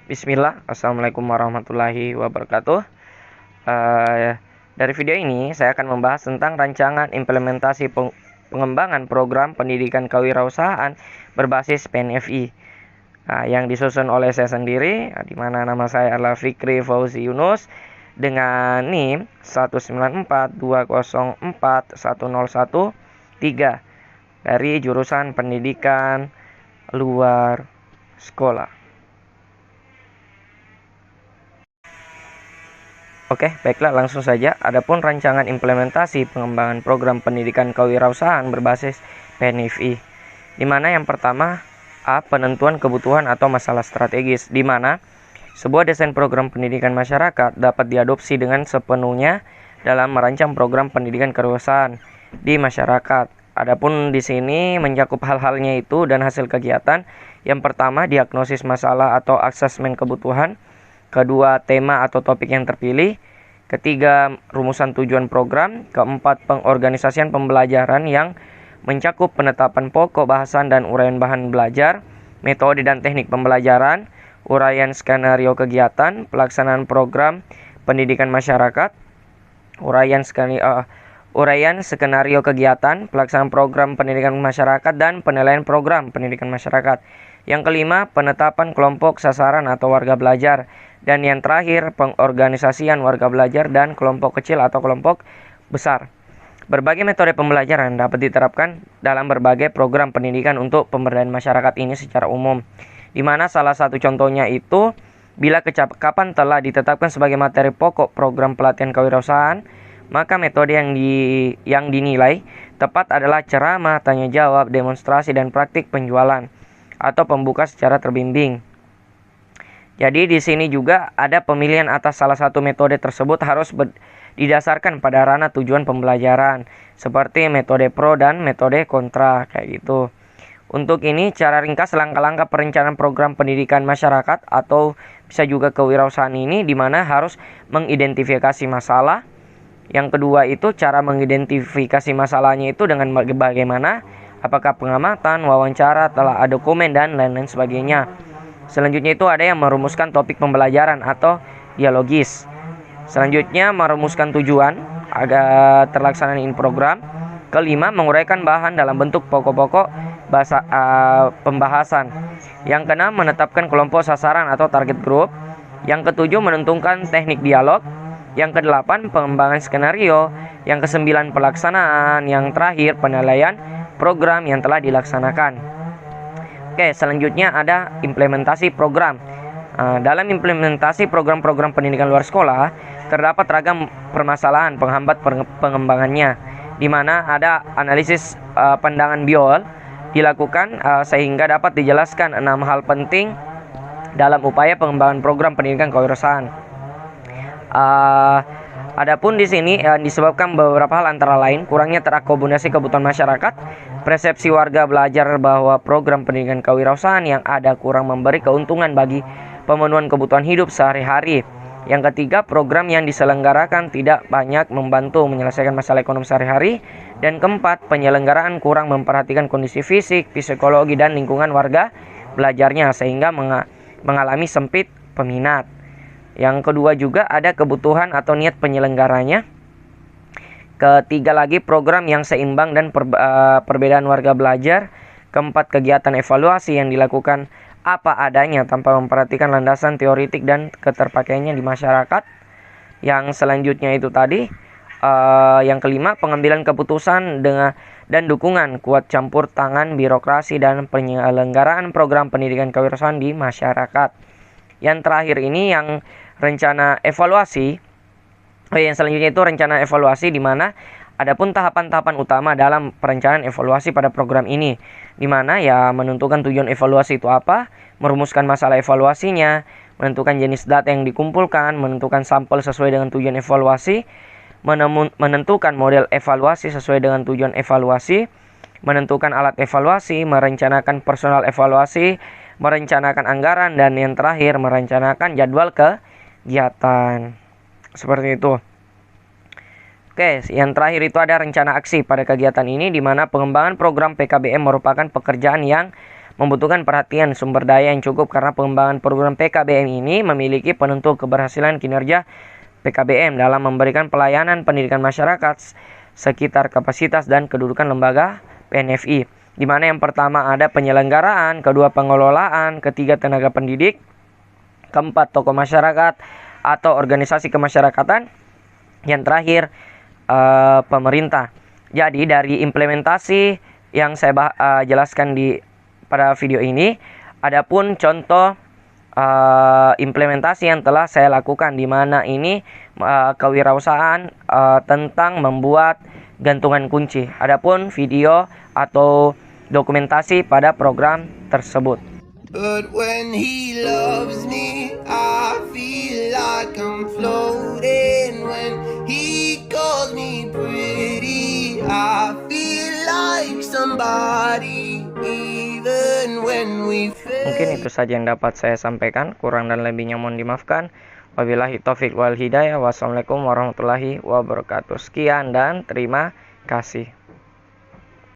Bismillah, Assalamualaikum warahmatullahi wabarakatuh. Dari video ini saya akan membahas tentang rancangan implementasi pengembangan program pendidikan kewirausahaan berbasis PNFI yang disusun oleh saya sendiri, di mana nama saya adalah Fikri Fauzi Yunus dengan NIM 194204101 dari jurusan pendidikan luar sekolah. Oke, baiklah, langsung saja. Adapun rancangan implementasi pengembangan program pendidikan kewirausahaan berbasis PNFI, di mana yang pertama A. Penentuan kebutuhan atau masalah strategis, di mana sebuah desain program pendidikan masyarakat dapat diadopsi dengan sepenuhnya dalam merancang program pendidikan kewirausahaan di masyarakat. Adapun di sini mencakup hal-halnya itu dan hasil kegiatan. Yang pertama, diagnosis masalah atau asesmen kebutuhan. Kedua, tema atau topik yang terpilih. Ketiga, rumusan tujuan program. Keempat, pengorganisasian pembelajaran yang mencakup penetapan pokok bahasan dan uraian bahan belajar, metode dan teknik pembelajaran, uraian skenario kegiatan, pelaksanaan program pendidikan masyarakat, uraian skenario kegiatan, pelaksanaan program pendidikan masyarakat, dan penilaian program pendidikan masyarakat. Yang kelima, penetapan kelompok sasaran atau warga belajar. Dan yang terakhir, pengorganisasian warga belajar dan kelompok kecil atau kelompok besar. Berbagai metode pembelajaran dapat diterapkan dalam berbagai program pendidikan untuk pemberdayaan masyarakat ini secara umum. Di mana salah satu contohnya itu, bila kecakapan telah ditetapkan sebagai materi pokok program pelatihan kewirausahaan, maka metode yang dinilai tepat adalah ceramah, tanya jawab, demonstrasi, dan praktik penjualan atau pembuka secara terbimbing. Jadi di sini juga ada pemilihan atas salah satu metode tersebut harus didasarkan pada ranah tujuan pembelajaran, seperti metode pro dan metode kontra, kayak gitu. Untuk ini, cara ringkas langkah-langkah perencanaan program pendidikan masyarakat atau bisa juga kewirausahaan ini, di mana harus mengidentifikasi masalah. Yang kedua itu cara mengidentifikasi masalahnya itu dengan bagaimana, apakah pengamatan, wawancara, telah ada dokumen, dan lain-lain sebagainya. Selanjutnya itu ada yang merumuskan topik pembelajaran atau dialogis. Selanjutnya merumuskan tujuan agar terlaksanaan program. Kelima, menguraikan bahan dalam bentuk pokok-pokok pembahasan. Yang keenam, menetapkan kelompok sasaran atau target group. Yang ketujuh, menentukan teknik dialog. Yang kedelapan, pengembangan skenario. Yang kesembilan, pelaksanaan. Yang terakhir, penilaian program yang telah dilaksanakan. Oke, selanjutnya ada implementasi program. Dalam implementasi program-program pendidikan luar sekolah, terdapat ragam permasalahan penghambat pengembangannya, di mana ada analisis pandangan BIOL dilakukan sehingga dapat dijelaskan 6 hal penting dalam upaya pengembangan program pendidikan kewirausahaan. Adapun di sini disebabkan beberapa hal, antara lain kurangnya terakomodasi kebutuhan masyarakat, persepsi warga belajar bahwa program pendidikan kewirausahaan yang ada kurang memberi keuntungan bagi pemenuhan kebutuhan hidup sehari-hari. Yang ketiga, program yang diselenggarakan tidak banyak membantu menyelesaikan masalah ekonomi sehari-hari. Dan keempat, penyelenggaraan kurang memperhatikan kondisi fisik, psikologi, dan lingkungan warga belajarnya sehingga mengalami sempit peminat. Yang kedua juga ada kebutuhan atau niat penyelenggaranya. Ketiga lagi, program yang seimbang dan perbedaan warga belajar. Keempat, kegiatan evaluasi yang dilakukan apa adanya tanpa memperhatikan landasan teoritik dan keterpakaiannya di masyarakat. Yang selanjutnya itu tadi, yang kelima, pengambilan keputusan dan dukungan kuat campur tangan birokrasi dan penyelenggaraan program pendidikan kewirausahaan di masyarakat. Yang terakhir ini yang rencana evaluasi. Yang selanjutnya itu rencana evaluasi, di mana adapun tahapan-tahapan utama dalam perencanaan evaluasi pada program ini, di mana ya menentukan tujuan evaluasi itu apa, merumuskan masalah evaluasinya, menentukan jenis data yang dikumpulkan, menentukan sampel sesuai dengan tujuan evaluasi, menentukan model evaluasi sesuai dengan tujuan evaluasi, menentukan alat evaluasi, merencanakan personal evaluasi, merencanakan anggaran, dan yang terakhir merencanakan jadwal kegiatan. Seperti itu. Oke, yang terakhir itu ada rencana aksi pada kegiatan ini, di mana pengembangan program PKBM merupakan pekerjaan yang membutuhkan perhatian sumber daya yang cukup karena pengembangan program PKBM ini memiliki penentu keberhasilan kinerja PKBM dalam memberikan pelayanan pendidikan masyarakat sekitar kapasitas dan kedudukan lembaga PNFI, di mana yang pertama ada penyelenggaraan, kedua pengelolaan, ketiga tenaga pendidik, keempat tokoh masyarakat atau organisasi kemasyarakatan, yang terakhir pemerintah. Jadi dari implementasi yang saya jelaskan pada video ini, adapun contoh implementasi yang telah saya lakukan, di mana ini kewirausahaan tentang membuat gantungan kunci. Adapun video atau dokumentasi pada program tersebut. But when he loves me, I feel like I'm floating. When he calls me pretty, I feel like somebody. Even when we fail. Mungkin itu saja yang dapat saya sampaikan. Kurang dan lebihnya mohon dimaafkan. Wabillahi taufiq wal hidayah. Wassalamualaikum warahmatullahi wabarakatuh. Sekian dan terima kasih.